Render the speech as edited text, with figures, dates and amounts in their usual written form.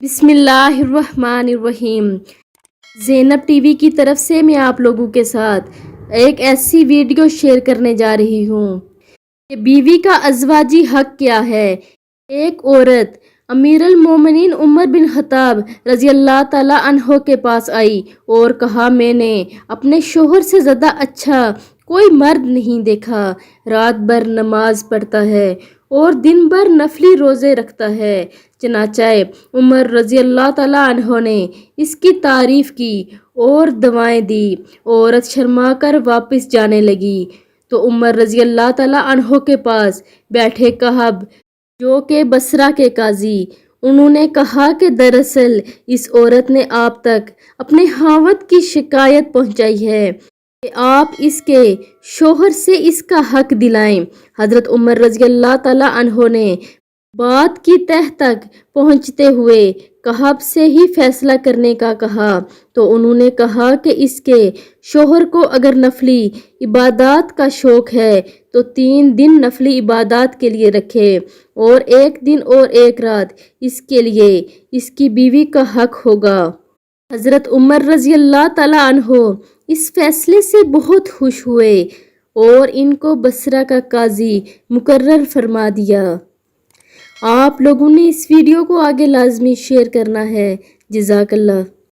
بسم اللہ الرحمن الرحیم۔ زینب ٹی وی کی طرف سے میں آپ لوگوں کے ساتھ ایک ایسی ویڈیو شیئر کرنے جا رہی ہوں کہ بیوی کا ازواجی حق کیا ہے۔ ایک عورت امیر المومنین عمر بن خطاب رضی اللہ تعالی عنہ کے پاس آئی اور کہا، میں نے اپنے شوہر سے زیادہ اچھا کوئی مرد نہیں دیکھا۔ رات بھر نماز پڑھتا ہے اور دن بھر نفلی روزے رکھتا ہے۔ چنانچہ عمر رضی اللہ تعالی عنہ نے اس کی تعریف کی اور دعائیں دی۔ عورت شرما کر واپس جانے لگی تو عمر رضی اللہ تعالی عنہ کے پاس بیٹھے کہب، جو کہ بصرہ کے قاضی، انہوں نے کہا کہ دراصل اس عورت نے آپ تک اپنے خاوند کی شکایت پہنچائی ہے کہ آپ اس کے شوہر سے اس کا حق دلائیں۔ حضرت عمر رضی اللہ تعالی عنہ نے بات کی تہہ تک پہنچتے ہوئے کہب سے ہی فیصلہ کرنے کا کہا تو انہوں نے کہا کہ اس کے شوہر کو اگر نفلی عبادات کا شوق ہے تو 3 دن نفلی عبادات کے لیے رکھے اور 1 دن اور 1 رات اس کے لیے اس کی بیوی کا حق ہوگا۔ حضرت عمر رضی اللہ تعالی عنہ اس فیصلے سے بہت خوش ہوئے اور ان کو بصرہ کا قاضی مقرر فرما دیا۔ آپ لوگوں نے اس ویڈیو کو آگے لازمی شیئر کرنا ہے۔ جزاک اللہ۔